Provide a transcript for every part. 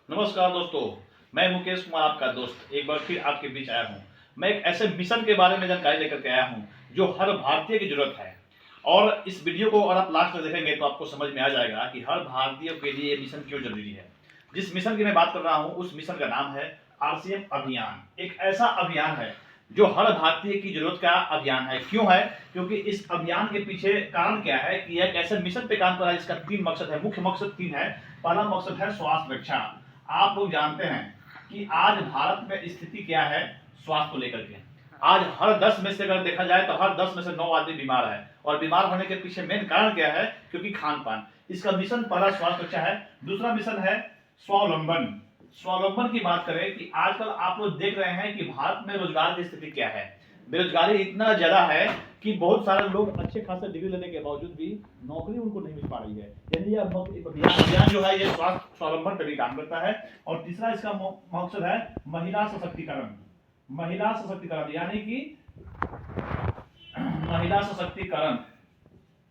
नमस्कार दोस्तों, मैं मुकेश कुमार आपका दोस्त एक बार फिर आपके बीच आया हूँ। मैं एक ऐसे मिशन के बारे में जानकारी लेकर के आया हूँ जो हर भारतीय की जरूरत है। और इस वीडियो को अगर आप लास्ट तक देखेंगे तो आपको समझ में आ जाएगा कि हर भारतीय के लिए ये मिशन क्यों जरूरी है। जिस मिशन की मैं बात कर रहा हूँ उस मिशन का नाम है आरसीएम अभियान। एक ऐसा अभियान है जो हर भारतीय की जरूरत का अभियान है। क्यों है? क्योंकि इस अभियान के पीछे कारण क्या है कि एक ऐसे मिशन पे काम कर रहा है जिसका 3 मकसद है। मुख्य मकसद 3 है। पहला मकसद है स्वास्थ्य रक्षा। आप लोग जानते हैं कि आज भारत में स्थिति क्या है स्वास्थ्य को लेकर के। आज हर 10 में से अगर देखा जाए तो हर 10 में से 9 आदमी बीमार है। और बीमार होने के पीछे मेन कारण क्या है? क्योंकि खान पान। इसका मिशन पहला स्वास्थ्य रक्षा है। दूसरा मिशन है स्वावलंबन। स्वावलंबन की बात करें कि आजकल आप लोग देख रहे हैं कि भारत में रोजगार की स्थिति क्या है। बेरोजगारी इतना ज्यादा है कि बहुत सारे लोग अच्छे खासे डिग्री लेने के बावजूद भी नौकरी उनको नहीं मिल पा रही है। यानी यह अभियान जो है ये स्वास्थ्य स्वावलंबन पर भी काम करता है। और तीसरा इसका मकसद है महिला सशक्तिकरण। महिला सशक्तिकरण यानी कि महिला सशक्तिकरण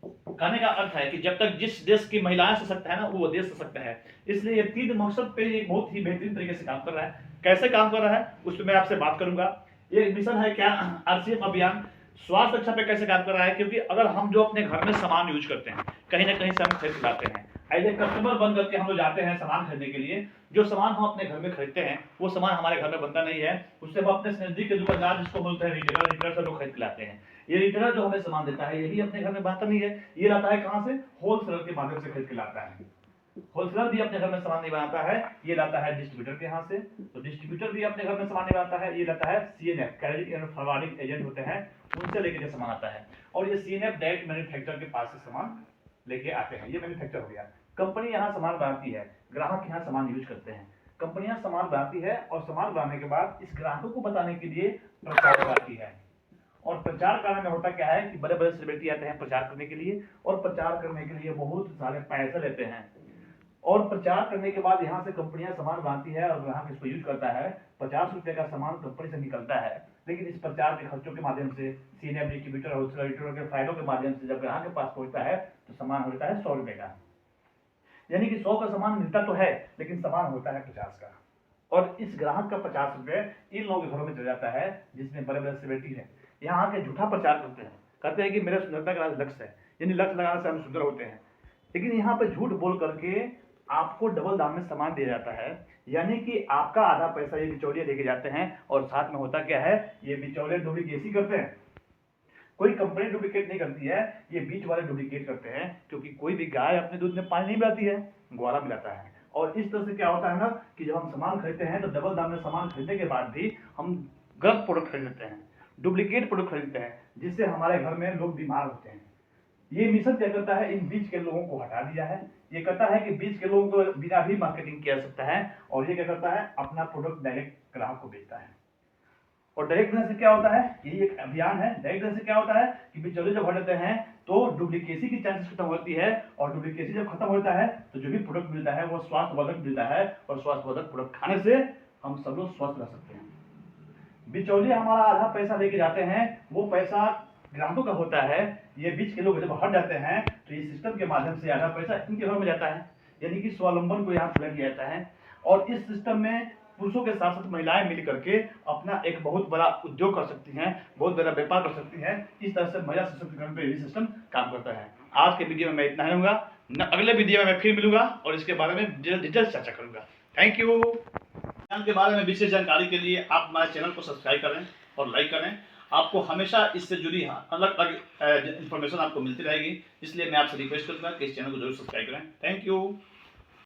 कहने का अर्थ है कि जब तक जिस देश की महिलाएं सशक्त है ना वो देश सशक्त है। इसलिए ये 3 मकसद पे ये बहुत ही बेहतरीन तरीके से काम कर रहा है। कैसे काम कर रहा है उस पर मैं आपसे बात करूंगा। ये मिशन है क्या आरसीएम अभियान स्वास्थ्य रक्षा पे कैसे काम कर रहा है। क्योंकि अगर हम जो अपने घर में सामान यूज करते हैं कहीं ना कहीं से हम खरीद लाते हैं। एज ए कस्टमर बन करके हम लोग जाते हैं सामान खरीदने के लिए। जो सामान हम अपने घर में खरीदते हैं वो सामान हमारे घर में बनता नहीं है। उससे हम अपने नजदीक के दुकानदार जिसको बोलते हैं रिटेलर से लोग खरीद के लाते हैं। ये रिटेलर जो हमें सामान देता है यही अपने घर में बनता नहीं है। ये लाता है कहां से? होलसेलर के माध्यम से खरीद के लाता है। होलसेलर भी अपने घर में सामान नहीं बनाता है, ये लाता है डिस्ट्रीब्यूटर के यहाँ से। तो डिस्ट्रीब्यूटर भी अपने घर में सामान नहीं बनाता है, ये लाता है CNF carrying and forwarding agent होते हैं उनसे लेके के सामान आता है। और ये सीएनएफ डायरेक्ट मैन्युफैक्चरर के पास से सामान लेके आते हैं। ये मैन्युफैक्चर हो गया। कंपनी यहाँ सामान बनाती है, ग्राहक यहाँ सामान यूज करते हैं। कंपनियां सामान बनाती है और सामान बनाने के बाद इस ग्राहकों को बताने के लिए प्रचार कराती है। और प्रचार करने में होता क्या है कि बड़े बड़े सेलिब्रिटी आते हैं प्रचार करने के लिए और प्रचार करने के लिए बहुत सारे पैसे लेते हैं। और प्रचार करने के बाद यहाँ से कंपनियां सामान बनाती है और ग्राहक इसको यूज करता है। 50 रुपए का सामान कंपनी से निकलता है, लेकिन इस प्रचार के खर्चों के माध्यम से सीएनएफ डिस्ट्रीब्यूटर होलसेलर के फायदों के माध्यम से जब ग्राहक के पास पहुंचता है तो सामान होता है 100 रुपए का। यानी कि 100 का सामान मिलता तो है लेकिन सामान होता है 50 का। और इस ग्राहक का 50 रुपए इन लोगों के घरों में चल जाता है जिसमें बड़े बड़े सेलिब्रिटी है। यहाँ आके झूठा प्रचार करते हैं, कहते हैं कि मेरे सुंदरता का लक्ष्य है, यानी लक्ष्य लगाने से हम सुंदर होते हैं। लेकिन यहाँ पे झूठ बोल करके आपको डबल दाम में सामान दिया जाता है। यानी कि आपका आधा पैसा ये बिचौलिए लेके जाते हैं। और साथ में होता क्या है, ये बिचौलिए डुप्लीकेसी करते हैं। कोई कंपनी डुप्लीकेट नहीं करती है, ये बीच वाले डुप्लीकेट करते हैं। क्योंकि कोई भी गाय अपने दूध में पानी नहीं मिलाती है, ग्वाला मिलाता है। और इस तरह से क्या होता है ना कि जब हम सामान खरीदते हैं तो डबल दाम में सामान खरीदने के बाद भी हम गलत प्रोडक्ट खरीद लेते हैं, डुप्लीकेट प्रोडक्ट खरीदते हैं, जिससे हमारे घर में लोग बीमार होते हैं। ये मिशन क्या करता है, इन बीच के लोगों को हटा दिया है। ये कहता है कि बीच के लोगों को बिना भी मार्केटिंग किया सकता है। और ये क्या करता है, अपना प्रोडक्ट डायरेक्ट ग्राहक को बेचता है। और डायरेक्ट देने से क्या होता है, यही एक अभियान है। डायरेक्ट देने से क्या होता है कि बिचौलिए जब हट जाते हैं तो डुप्लीकेसी की चांसेस खत्म होती है। और डुप्लीकेसी जब खत्म होता है तो जो भी प्रोडक्ट मिलता है वो स्वास्थ्यवर्धक मिलता है। और स्वास्थ्यवर्धक प्रोडक्ट खाने से हम सब लोग स्वस्थ रह सकते हैं। बिचौलिए हमारा आधा पैसा लेके जाते हैं, वो पैसा ग्राहकों का होता है। ये बीच के लोग जब हट जाते हैं तो इस सिस्टम के माध्यम से आधा पैसा इनके घर में जाता है। यानी कि स्वावलंबन को यहाँ पूरा किया जाता है। और इस सिस्टम में पुरुषों के साथ साथ महिलाएं मिल करके अपना एक बहुत बड़ा उद्योग कर सकती हैं, बहुत बड़ा व्यापार कर सकती हैं। इस तरह से महिला सशक्तिकरण पे ये सिस्टम काम करता है। आज के वीडियो में मैं इतना ही लूंगा, अगले वीडियो में मैं फिर मिलूंगा और इसके बारे में डिटेल चर्चा करूंगा। Thank you. के बारे में विशेष जानकारी के लिए आप हमारे चैनल को सब्सक्राइब करें और लाइक करें। आपको हमेशा इससे जुड़ी अलग अलग इन्फॉर्मेशन आपको मिलती रहेगी। इसलिए मैं आपसे रिक्वेस्ट करूंगा कि इस चैनल को जरूर सब्सक्राइब करें। Thank you.